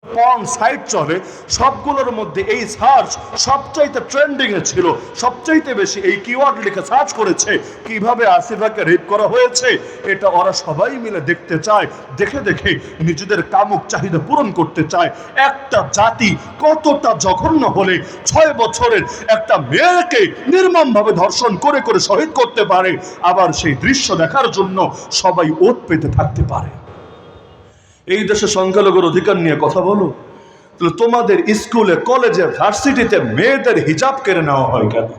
Porn site চলে, সবগুলোর মধ্যে এই সার্চ সবচাইতে ট্রেন্ডিং এ ছিল, সবচাইতে বেশি এই কিওয়ার্ড লিখে সার্চ করেছে কিভাবে আসিফাকে রেপ করা হয়েছে। এটা ওরা সবাই মিলে দেখতে চায়, দেখে দেখে নিজেদের কামুক চাহিদা পূরণ করতে চায়। একটা জাতি কতটা জঘন্য হলে 6 বছরের একটা মেয়েকে নির্মমভাবে ধর্ষণ করে করে শহীদ করতে পারে, আবার সেই দৃশ্য দেখার জন্য সবাই ওত পেতে থাকতে পারে। এই দেশে সংখ্যালঘুর অধিকার নিয়ে কথা বলো, তাহলে তোমাদের স্কুলে কলেজে ভার্সিটিতে মেয়েদের হিজাব কেড়ে নেওয়া হয় কেন?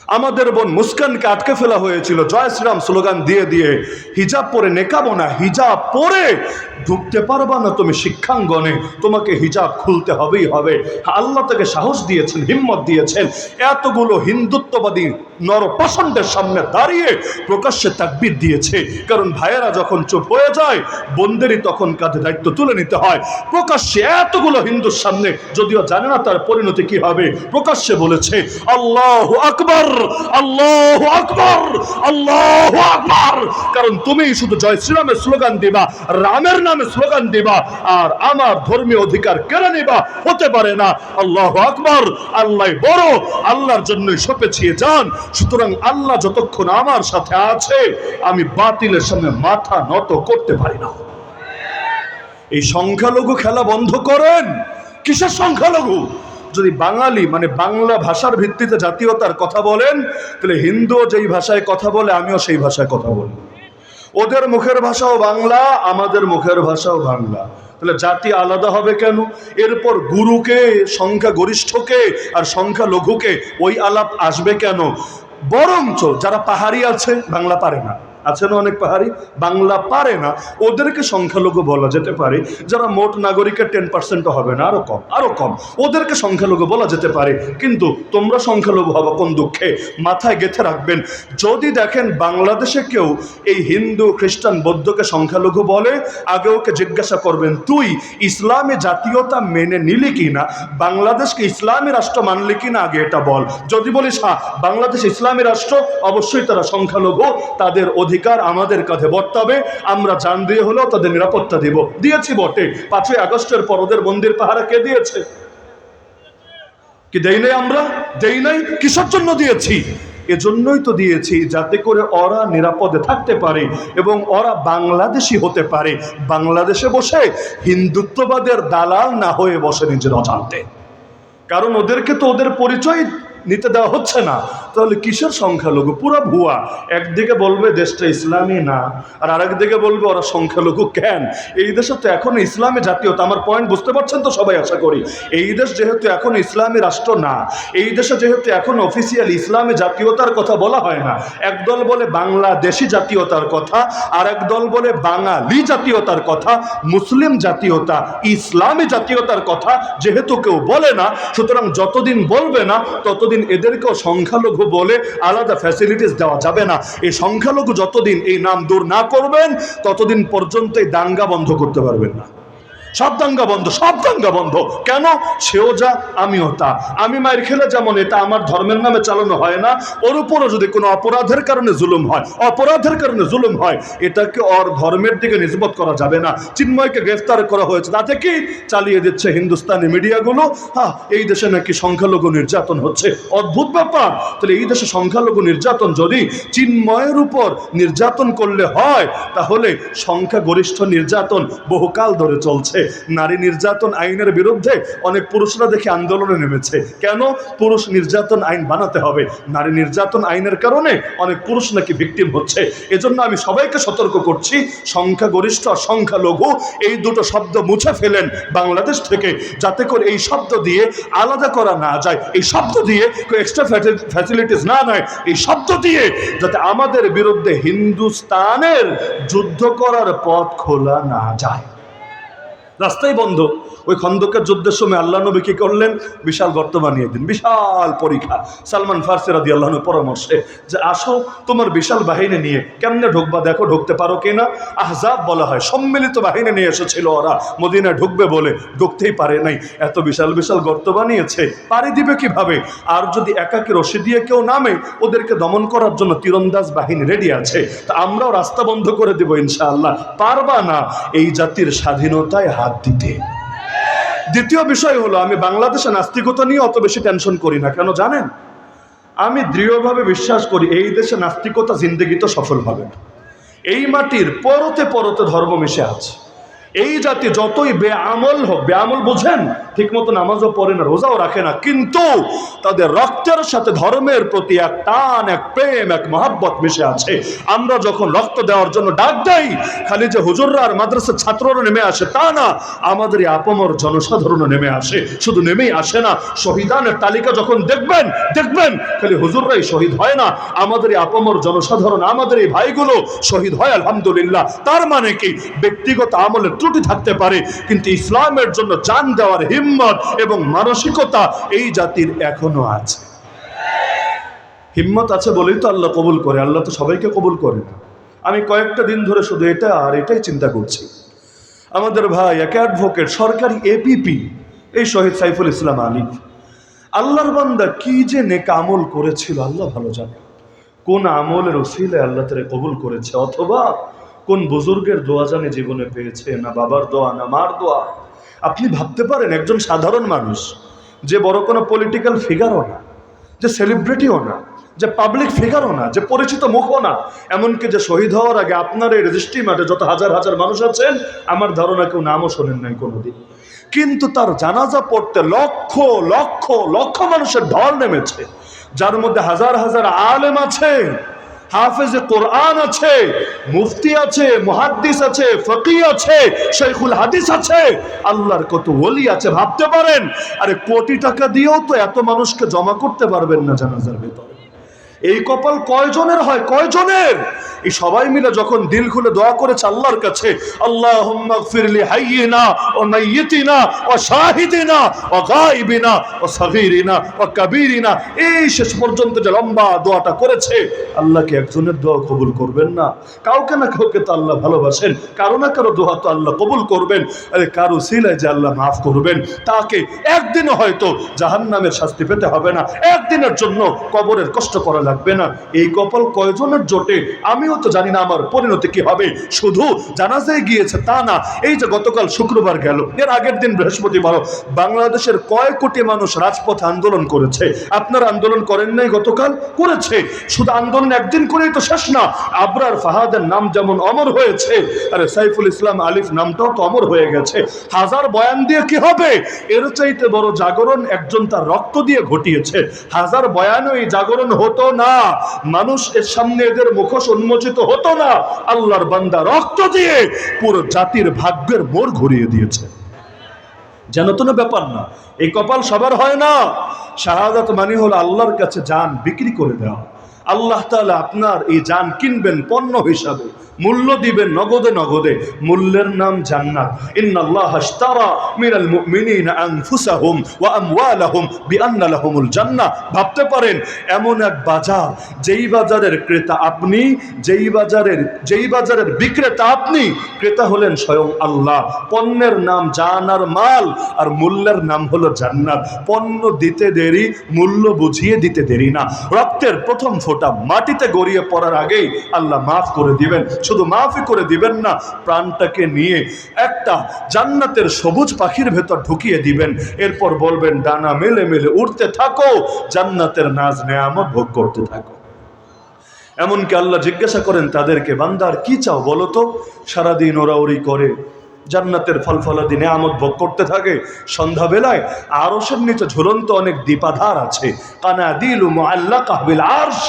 আমাদের বোন মুস্কানকে আটকে ফেলা হয়েছিল জয় শ্রীরাম স্লোগান দিয়ে দিয়ে। হিজাব পরে নেকাবো না, হিজাব পরে ঢুকতে পারবা না তুমি শিক্ষাঙ্গনে, তোমাকে হিজাব খুলতে হবেই হবে। আল্লাহ তাকে সাহস দিয়েছেন, হিম্মত দিয়েছেন, এতগুলো হিন্দুত্ববাদী নরপাষণ্ডের সামনে দাঁড়িয়ে প্রকাশ্যে তাকবীর দিয়েছে। কারণ ভাইয়েরা যখন চুপ হয়ে যায়, বোনদেরই তখন কাঁধে দায়িত্ব তুলে নিতে হয়। প্রকাশ্যে এতগুলো হিন্দুর সামনে, যদিও জানে না তার পরিণতি কি হবে, প্রকাশ্যে বলেছে আল্লাহু আকবার, আল্লাহু আকবার, আল্লাহু আকবার। কারণ তুমি শুধু জয় শ্রীরামের স্লোগান দিবা, রামের নামে স্লোগান দিবা, আর আমার ধর্মীয় অধিকার কেড়ে নিবা, হতে পারে না। আল্লাহু আকবার, আল্লাহ বড়, আল্লাহর জন্যই সপেছিয়ে যান। সুতরাং আল্লাহ যতক্ষণ আমার সাথে আছে, আমি বাতিলের সামনে মাথা নত করতে পারি না। এই সংখ্যালঘু খেলা বন্ধ করেন। কিসের সংখ্যালঘু? যদি বাঙালি মানে বাংলা ভাষার ভিত্তিতে জাতীয়তার কথা বলেন, তাহলে হিন্দু যেই ভাষায় কথা বলে আমিও সেই ভাষায় কথা বলি। ওদের মুখের ভাষাও বাংলা, আমাদের মুখের ভাষাও বাংলা, তাহলে জাতি আলাদা হবে কেন? এরপর গুরুকে, সংখ্যা গরিষ্ঠকে আর সংখ্যা লঘুকে ওই আলাপ আসবে কেন? বরঞ্চ যারা পাহাড়ি আছে, বাংলা পারে না, আছে না অনেক পাহাড়ি, বাংলা পারে না, ওদেরকে সংখ্যালঘু বলা যেতে পারে। যারা মোট নাগরিকের 10% হবে না, আরো কম, ওদেরকে সংখ্যালঘু বলা যেতে পারে। কিন্তু তোমরা সংখ্যালঘু হবো কোন দুঃখে? মাথায় গেঁথে রাখবেন, যদি দেখেন বাংলাদেশে কেউ এই হিন্দু খ্রিস্টান বৌদ্ধকে সংখ্যালঘু বলে, আগে ওকে জিজ্ঞাসা করবেন তুই ইসলামী জাতীয়তা মেনে নিলি কিনা, বাংলাদেশকে ইসলামী রাষ্ট্র মানলি কিনা, আগে এটা বল। যদি বলিস হ্যাঁ বাংলাদেশ ইসলামী রাষ্ট্র, অবশ্যই তারা সংখ্যালঘু, তাদের অধিকার আমাদের কাঁধে বর্তাবে, আমরা জান দিয়ে হলেও তাদের নিরাপত্তা দিব। দিয়েছি বটে, 5ই আগস্টের পর ওদের মন্দির পাহারা কে দিয়েছে? কি দেই নাই? আমরা দেই নাই। কিসের জন্য দিয়েছি? এজন্যই তো দিয়েছি, যাতে করে ওরা নিরাপদে থাকতে পারে এবং ওরা বাংলাদেশি হতে পারে, বাংলাদেশে বসে হিন্দুত্ববাদের দালাল না হয়ে বসে নিজের অজান্তে। কারণ ওদেরকে তো ওদের পরিচয় নিতে দেওয়া হচ্ছে না, তাহলে কিসের সংখ্যালঘু? পুরো ভুয়া। একদিকে বলবে দেশটা ইসলামী না, আর আরেকদিকে বলবে ওরা সংখ্যালঘু কেন? এই দেশে তো এখনো ইসলামী জাতীয়তা, আমার পয়েন্ট বুঝতে পারছেন তো সবাই আশা করি। এই দেশ যেহেতু এখন ইসলামী রাষ্ট্র না, এই দেশে যেহেতু এখন অফিসিয়াল ইসলামী জাতীয়তার কথা বলা হয় না, একদল বলে বাংলাদেশি জাতীয়তার কথা, আর একদল বলে বাঙালি জাতীয়তার কথা, মুসলিম জাতীয়তা, ইসলামী জাতীয়তার কথা যেহেতু কেউ বলে না, সুতরাং যতদিন বলবে না ততদিন এদেরকেও সংখ্যালঘু বলে আলাদা ফ্যাসিলিটিস দেওয়া যাবে না। এই সংখ্যালঘু যতদিন এই নাম দূর না করবেন, ততদিন পর্যন্ত এই দাঙ্গা বন্ধ করতে পারবেন না। সব দাঙ্গা বন্ধ, সব দাঙ্গা বন্ধ। কেন? সেও যা, আমিও তা। আমি মায়ের খেলে যেমন এটা আমার ধর্মের নামে চালানো হয় না, ওর উপরও যদি কোনো অপরাধের কারণে জুলুম হয়, অপরাধের কারণে জুলুম হয়, এটাকে ওর ধর্মের দিকে নিসবত করা যাবে না। চিন্ময়কে গ্রেফতার করা হয়েছে, তাতে কি চালিয়ে দিচ্ছে হিন্দুস্তানি মিডিয়াগুলো, হ্যাঁ এই দেশে নাকি সংখ্যালঘু নির্যাতন হচ্ছে। অদ্ভুত ব্যাপার। তাহলে এই দেশে সংখ্যালঘু নির্যাতন যদি চিন্ময়ের উপর নির্যাতন করলে হয়, তাহলে সংখ্যাগরিষ্ঠ নির্যাতন বহুকাল ধরে চলছে। নারী নির্যাতন আইনের বিরুদ্ধে অনেক পুরুষরা দেখে আন্দোলনে নেমেছে। কেন? পুরুষ নির্যাতন আইন বানাতে হবে। নারী নির্যাতন আইনের কারণে অনেক পুরুষ নাকি ভিকটিম হচ্ছে। এজন্য আমি সবাইকে সতর্ক করছি, সংখ্যাগরিষ্ঠ আর সংখ্যালঘু এই দুটো শব্দ মুছে ফেলেন বাংলাদেশ থেকে, যাতে করে এই শব্দ দিয়ে আলাদা করা না যায়, এই শব্দ দিয়ে এক্সট্রা ফ্যাসিলিটিস না নেয়, এই শব্দ দিয়ে যাতে আমাদের বিরুদ্ধে হিন্দুস্তানের যুদ্ধ করার পথ খোলা না যায়। রাস্তাই বন্ধ। ওই খন্দকের যুদ্ধের সময় আল্লাহ নবী কি করলেন? বিশাল গর্ত বানিয়ে দিন, বিশাল পরীক্ষা। সালমান ফারসি রাদিয়াল্লাহু আনহুর পরামর্শে যে আসো তোমার বিশাল বাহিনী নিয়ে, কেমনে ঢুকবা দেখো, ঢুকতে পারো কিনা। আহজাব বলা হয়, সম্মিলিত বাহিনী নিয়ে এসেছিল ওরা মদিনায় ঢুকবে বলে, ঢুকতেই পারে নাই। এত বিশাল বিশাল গর্ত বানিয়েছে, পাড়ি দিবে কিভাবে? আর যদি একাকে রশি দিয়ে কেউ নামে, ওদেরকে দমন করার জন্য তীরন্দাজ বাহিনী রেডি আছে। তা আমরাও রাস্তা বন্ধ করে দেব ইনশাআল্লাহ। পারবা না এই জাতির স্বাধীনতায় হাত দিতে। দ্বিতীয় বিষয় হলো, আমি বাংলাদেশে নাস্তিকতা নিয়ে অত বেশি টেনশন করি না। কেন জানেন? আমি দৃঢ়ভাবে বিশ্বাস করি এই দেশে নাস্তিকতা জিন্দেগিতে সফল হবে না। এই মাটির পরতে পরতে ধর্ম মিশে আছে। এই জাতি যতই বেআমল হোক, বেআমল বোঝেন, ঠিক মতো নামাজও পড়ে না, রোজাও রাখে না, কিন্তু তাদের রক্তের সাথে ধর্মের প্রতি এক টান, এক প্রেম, এক মহাব্বত মিশে আছে। আমরা যখন রক্ত দেওয়ার জন্য ডাক দেই, খালি যে হুজুররা আর মাদ্রাসার ছাত্ররা নেমে আসে তা না, আমাদের এই আপমর জনসাধারণও নেমে আসে। শুধু নেমেই আসে না, শহীদানের তালিকা যখন দেখবেন খালি হুজুররাই শহীদ হয় না, আমাদের এই আপমর জনসাধারণ, আমাদের এই ভাইগুলো শহীদ হয় আলহামদুলিল্লাহ। তার মানে কি, ব্যক্তিগত আমলের ত্রুটি থাকতে পারে, কিন্তু ইসলামের জন্য জান দেওয়ার হিম্মত এবং মানসিকতা এই জাতির এখনো আছে। হিম্মত আছে বলেই তো আল্লাহ কবুল করে। আল্লাহ তো সবাইকে কবুল করে না। আমি কয়েকটা দিন ধরে শুধু এটা আর এটাই চিন্তা করছি। আমাদের ভাই এক অ্যাডভোকেট, সরকারি এপিপি, এই শহীদ সাইফুল ইসলাম আলিফ, আল্লাহর বান্দা কি যে নেক আমল করেছিল আল্লাহ ভালো জানে। কোন আমলের উসিলায় আল্লাহ তারে কবুল করেছে, অথবা কোন বুজুর্গের দোয়া জানে জীবনে পেয়েছে, না বাবার দোয়া না মার দোয়া। আপনি ভাবতে পারেন একজন সাধারণ মানুষ, যে বড় কোনো পলিটিক্যাল ফিগারও না, যে সেলিব্রিটিও না, যে পাবলিক ফিগারও না, যে পরিচিত মুখও না, এমনকি যে শহীদ হওয়ার আগে আপনার এই রেজিস্ট্রি মাঠে যত হাজার হাজার মানুষ আছেন, আমার ধারণা কেউ নামও শোনেন নাই কোনোদিন, কিন্তু তার জানাজা পড়তে লক্ষ লক্ষ লক্ষ মানুষের ঢল নেমেছে, যার মধ্যে হাজার হাজার আলেম আছে, হাফেজে কোরআন আছে, মুফতি আছে, মুহাদ্দিস আছে, ফকি আছে, শাইখুল হাদিস আছে, আল্লাহর কত ওলি আছে। ভাবতে পারেন, আরে কোটি টাকা দিয়েও তো এত মানুষকে জমা করতে পারবেন না জানাজার ভেতরে। এই কপাল কয়জনের হয়, কয়জনের? এই সবাই মিলে যখন দিল খুলে দোয়া করেছে আল্লাহর কাছে, আল্লাহুম্মা গফিরলি হাইয়িনা ওয়া মাইয়িতিনা ওয়া শাহিদিনা ওয়া গায়বিনা ওয়া সাগীরিনা ওয়া কাবীরিনা, এই শেষ পর্যন্ত যে লম্বা দোয়াটা করেছে, আল্লাহকে একজনের দোয়া কবুল করবেন না? কাউকে না কাউকে তো আল্লাহ ভালোবাসেন, কারো না কারো দোয়া তো আল্লাহ কবুল করবেন। আরে কারো সিলায় যে আল্লাহ মাফ করবেন, তাকে একদিনও হয়তো জাহান্নামের শাস্তি পেতে হবে না, একদিনের জন্য কবরের কষ্ট করা লাগবে না। এই কপাল কয়জনের জোটে আমিও তো জানি না আমার পরিণতি কি হবে। শুধু জানাজায় গিয়েছে তা না, এই যে গতকাল শুক্রবার গেল, এর আগের দিন বৃহস্পতিবার, বাংলাদেশের কয় কোটি মানুষ রাজপথে আন্দোলন করেছে। আপনারা আন্দোলন করেন নাই? গতকাল করেছে। শুধু আন্দোলন একদিন করেই তো শেষ না। আবরার ফাহাদের নাম যেমন অমর হয়েছে, আরে সাইফুল ইসলাম আলিফ নামটাও তো অমর হয়ে গেছে। হাজার বয়ান দিয়ে কি হবে? এর চাইতে বড় জাগরণ একজন তার রক্ত দিয়ে ঘটিয়েছে। হাজার বয়ানও এই জাগরণ হতো না, মানুষ এর সামনে এদের মুখোশ উন্মোচিত হতো না। আল্লাহর বান্দা রক্ত দিয়ে পুরো জাতির ভাগ্যের মোড় ঘুরিয়ে দিয়েছে। যেন তো না ব্যাপার না, এই কপাল সবার হয় না। শাহাদাত মানে হলো আল্লাহর কাছে জান বিক্রি করে দেওয়া। আল্লাহ তাআলা আপনার এই জান কিনবেন পণ্য হিসাবে, মূল্য দিবেন নগদে নগদে। মূল্যের নাম জান্নাত। ইন্নাল্লাহা আশতারা মিনাল মুমিনিনা আনফুসাহুম ওয়া আমওয়ালাহুম বিআন্না লাহুমুল জান্নাহ। ভাবতে পারেন এমন এক বাজার, যেই বাজারের ক্রেতা আপনি, যেই বাজারের বিক্রেতা আপনি, ক্রেতা হলেন স্বয়ং আল্লাহ। পণ্যের নাম জান আর মাল, আর মূল্যের নাম হলো জান্নাত। পণ্য দিতে দেরি, মূল্য বুঝিয়ে দিতে দেরি না। রক্তের প্রথম ফোঁটা মাটিতে গড়িয়ে পড়ার আগেই আল্লাহ মাফ করে দিবেন। শুধু মাফই করে দিবেন না, প্রাণটাকে নিয়ে একটা জান্নাতের সবুজ পাখির ভেতর ঢুকিয়ে দিবেন। এরপর বলবেন, ডানা মেলে মেলে উড়তে থাকো, জান্নাতের নাজ নেয়ামত ভোগ করতে থাকো। এমনকি আল্লাহ জিজ্ঞাসা করেন তাদেরকে, বান্দার কি চাও বলো তো? সারাদিন ওরাওরি করে জান্নাতের ফলফলাদি নেয়ামত ভোগ করতে থাকে। সন্ধ্যাবেলায় আরশের নিচে ঝুলন্ত অনেক দীপাধার আছে, কানাদিলু মুআল্লাকা বিল আরশ,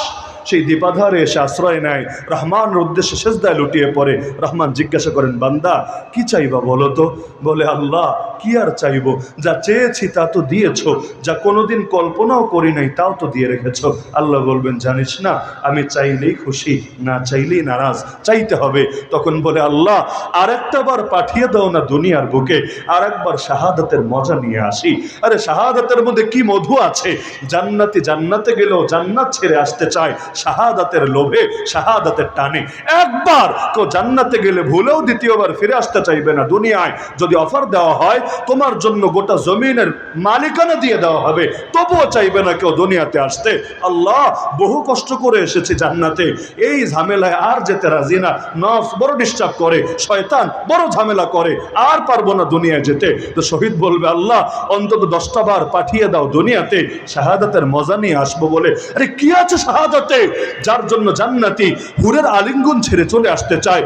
সেই দীপাধারে এসে আশ্রয় নেয়, রহমানের উদ্দেশ্যে সেজদায় লুটিয়ে পড়ে। রহমান জিজ্ঞাসা করেন, বান্দা কি চাইবা বলো তো? বলে, আল্লাহ কি আর চাইবো, যা চেয়েছি তা তো দিয়েছো, যা কোনোদিন কল্পনাও করি নাই তাও তো দিয়ে রেখেছো। আল্লাহ বলবেন, জানিস না আমি চাইলেই খুশি, না চাইলেই নারাজ, চাইতে হবে। তখন বলে, আল্লাহ আরেকটা বার পাঠিয়ে দাও না দুনিয়ার বুকে, আর একবার শাহাদাতের মজা নিয়ে আসি। আরে শাহাদাতের মধ্যে কি মধু আছে! জান্নাতি জান্নাতে গেলেও জান্নাত ছেড়ে আসতে চায় শাহাদাতের লোভে, শাহাদাতের টানে। একবার কেউ জান্নাতে গেলে ভুলেও দ্বিতীয়বার ফিরে আসতে চাইবে না। দুনিয়ায় যদি অফার দেওয়া হয় তোমার জন্য গোটা জমিনের মালিকানা দিয়ে দেওয়া হবে, তবুও চাইবে না কেউ দুনিয়াতে আসতে। আল্লাহ বহু কষ্ট করে এসেছি জান্নাতে, এই ঝামেলায় আর যেতে রাজি না, নফস বড় ডিস্টার্ব করে, শয়তান বড় ঝামেলা করে, আর পারবো না দুনিয়ায় যেতে। তো শহীদ বলবে, আল্লাহ অন্তত 10টা বার পাঠিয়ে দাও দুনিয়াতে, শাহাদাতের মজা নিয়ে আসবো বলে। আরে কি আছে শাহাদাতে, যার জন্য জান্নাতি হুরের আলিঙ্গন ছেড়ে চলে আসতে চায়,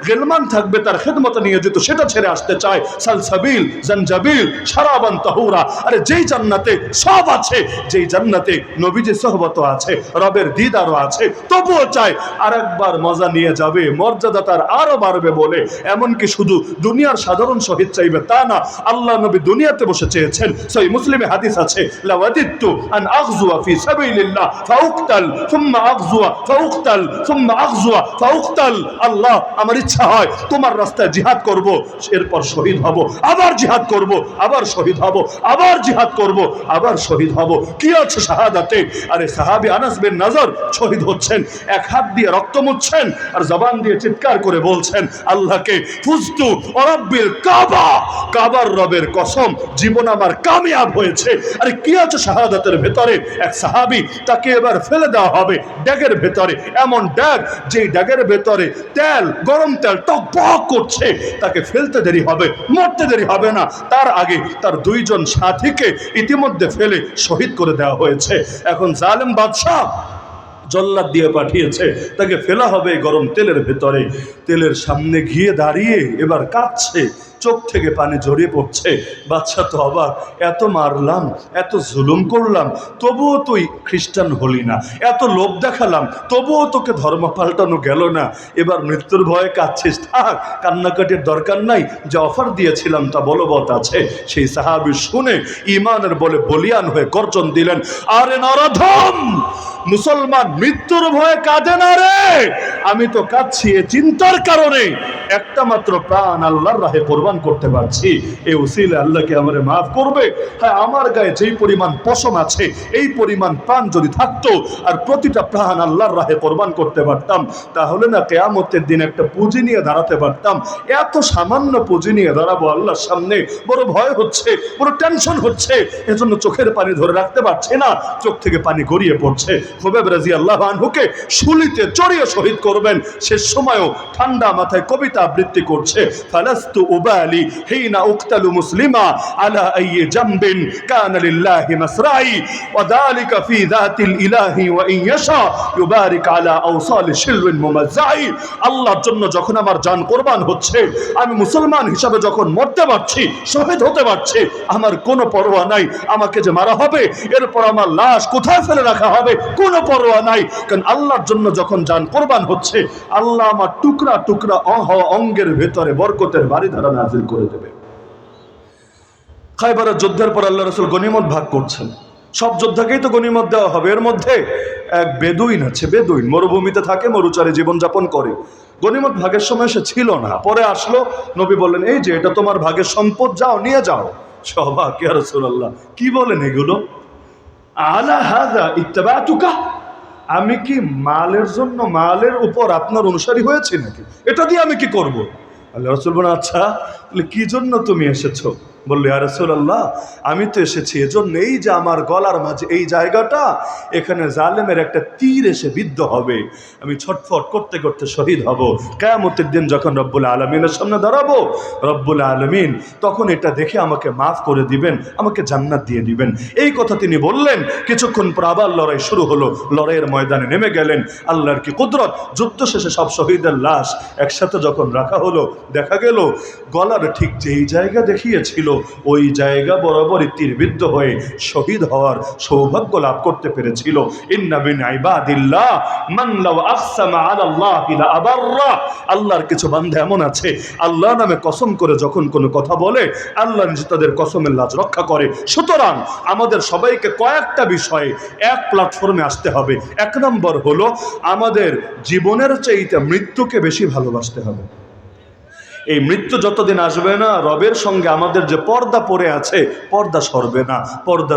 গেলমান থাকবে তার খেদমতে নিয়োজিত, সেটা ছেড়ে আসতে চায়, সালসাবিল জানজাবিল শারাবান তাহুরা। আরে যেই জান্নাতে সব আছে, যেই জান্নাতে নবীজি সোহবত আছে, রবের দিদারও আছে, তবুও চায় আরেকবার মজা নিয়ে যাবে, মর্যাদা তার আরো বাড়বে বলে। এমনকি শুধু দুনিয়ার সাধারণ শহীদ চাইবে তা না, আল্লাহ নবী দুনিয়াতে বসে চেয়েছেন। সহিহ মুসলিমে হাদিস আছে, লাওয়াদিতু আন আগজুয়া ফি সাবিলিল্লাহ ফাউকতাল সুম্মা আগজুয়া ফাউকতাল সুম্মা আগজুয়া ফাউকতাল। আল্লাহ আমার ইচ্ছা হয় তোমার রাস্তায় জিহাদ করব, এরপর শহীদ হব, আবার জিহাদ করব, আবার শহীদ হব, আবার জিহাদ করব, আবার শহীদ হব। কি আছে শাহাদাতে? আরে সাহাবী আনাস বিন নজর শহীদ হচ্ছেন, এক হাত দিয়ে রক্ত মুছছেন আর জবান দিয়ে চিৎকার করে বলছেন আল্লাহকে, ফুজতু ওয়ারাব্বিল কাবা, কাবার রবের কসম জীবন আমার কামিয়াব হয়েছে। আরে কি আছে শাহাদাতের ভেতরে? এক সাহাবী, তাকে এবার ফেলে দেওয়া হবে ড্যাগের ভেতরে, এমন ড্যাগ যেই ড্যাগের ভেতরে তেল, গরম তেল টকবক করছে, তাকে ফেলতে দেরি হবে, মরতে দেরি হবে না, তার আগে তার 2 জন সাথীকে ইতিমধ্যে ফেলে শহীদ করে দেওয়া হয়েছে। এখন জালেম বাদশাহ জল্লাদ দিয়ে পাঠিয়েছে, তাকে ফেলা হবে গরম তেলের ভেতরে। তেলের সামনে গিয়ে দাঁড়িয়ে এবার কাঁদছে, চোখ থেকে পানি ঝরিয়ে পড়ছে। বাদশা তো অবাক, এত মারলাম, এত জুলুম করলাম, তবুও তুই খ্রিস্টান হলি না, এত লোভ দেখালাম, তবুও তোকে ধর্ম পাল্টানো গেল না, এবার মৃত্যুর ভয়ে কাঁদছিস, থাক, কান্নাকাটির দরকার নাই, যে অফার দিয়েছিলাম তা বলবৎ আছে। সেই সাহাবী শুনে ঈমানের বলে বলিয়ান হয়ে গর্জন দিলেন, আরে নরধম, মুসলমান মৃত্যুর ভয়ে কাঁদে না রে, আমি তো কাঁদছি এ চিন্তার কারণে একটা মাত্র প্রাণ আল্লাহর রাহে কোরবান করতে পারছি, এই উসিলে আল্লাহকে আমারে মাফ করবে। হ্যাঁ, আমার গায়ে যেই পরিমাণ পশম আছে, এই পরিমাণ প্রাণ যদি থাকতো আর প্রতিটা প্রাণ আল্লাহর রাহে কোরবান করতে পারতাম, তাহলে না কিয়ামতের দিন একটা পুঁজি নিয়ে দাঁড়াতে পারতাম। এত সামান্য পুঁজি নিয়ে দাঁড়াবো আল্লাহর সামনে, বড় ভয় হচ্ছে, বড় টেনশন হচ্ছে, এজন্য চোখের পানি ধরে রাখতে পারছে না, চোখ থেকে পানি গড়িয়ে পড়ছে। খুবাইব রাদিয়াল্লাহু আনহুকে শুলিতে চড়িয়ে শহীদ করবেন, শেষ সময়ও ঠান্ডা মাথায় কবিতা আবৃত্তি করছে, ফালাস্তু উবালি হিনা উকতালু মুসলিমা আলা আইয়ি জামবিন কানা লিল্লাহি মাসরাই ওয়া যালিকা ফি যাতিল ইলাহি ওয়া ইন ইয়াশা ইউবারিক আলা আওসালি শিলওয়িন মুমাজ্জাই। আল্লাহর জন্য যখন আমার জান কুরবান হচ্ছে, আমি মুসলমান হিসাবে যখন মরতে পারছি, শহীদ হতে পারছি, আমার কোনো পরোয়া নাই আমাকে যে মারা হবে, এরপর আমার লাশ কোথায় ফেলে রাখা হবে, কোনো পরোয়া নাই। কারণ আল্লাহর জন্য যখন জান কুরবান হচ্ছে, আল্লাহ আমার টুকরা টুকরা অঙ্গের ভেতরে বরকতের বাড়িধারা নাজিল করে দেবে। খায়বারের যুদ্ধের পর আল্লাহ রাসূল গনিমত ভাগ করছেন, সব যোদ্ধাকেই তো গনিমত দেওয়া হবে। এর মধ্যে এক বেদুইন আছে, বেদুইন মরুভূমিতে থাকে, মরুচারে জীবনযাপন করে, গনিমত ভাগের সময় সে ছিল না, পরে আসলো। নবী বললেন, এই যে এটা তোমার ভাগের সম্পদ, যাও নিয়ে যাও। সবাক, ইয়া রাসূলুল্লাহ কি বলেন এগুলো? আলা হাযা ইত্তাবাতুকা, আমি কি মালের জন্য, মালের উপর আপনার অনুসারী হয়েছে নাকি? এটা দিয়ে আমি কি করব? আল্লাহ রাসূল বলেন, আচ্ছা কি জন্য তুমি এসেছো? বললো, ইয়া রাসূলুল্লাহ আমি তো এসেছি এজন্য, এই যে আমার গলার মাঝে এই জায়গাটা, এখানে জালেমের একটা তীর এসে বিদ্ধ হবে, আমি ছটফট করতে করতে শহীদ হব। কিয়ামতের দিন যখন রব্বুল আলামিনের সামনে দাঁড়াবো, রব্বুল আলামিন তখন এটা দেখে আমাকে মাফ করে দিবেন, আমাকে জান্নাত দিয়ে দিবেন। এই কথা তিনি বললেন। কিছুক্ষণ পর আবার লড়াই শুরু হলো, লড়াইয়ের ময়দানে নেমে গেলেন। আল্লাহর কি কুদরত, যুদ্ধ শেষে সব শহীদের লাশ একসাথে যখন রাখা হলো, দেখা গেল গলার ঠিক যেই জায়গা দেখিয়েছিল, ওই জায়গা বরাবরই তীরবিদ্ধ হয়ে শহীদ হওয়ার সৌভাগ্য লাভ করতে পেরেছিল। ইন্না মিন ইবাদিল্লাহ মান লাউ আকসামা আলাল্লাহি লা আবাররা, আল্লাহর কিছু বান্দা এমন আছে, আল্লাহ নামে কসম করে যখন কোনো কথা বলে, আল্লাহ নিজে তাদের কসমের লাজ রক্ষা করে। সুতরাং আমাদের সবাইকে কয়েকটা বিষয়ে এক প্ল্যাটফর্মে আসতে হবে। 1 নম্বর হলো, আমাদের জীবনের চাইতে মৃত্যুকে বেশি ভালোবাসতে হবে। এই মৃত্যু যতদিন আসবে না, রবের সঙ্গে আমাদের যে পর্দা পড়ে আছে, পর্দা সরবে না, পর্দা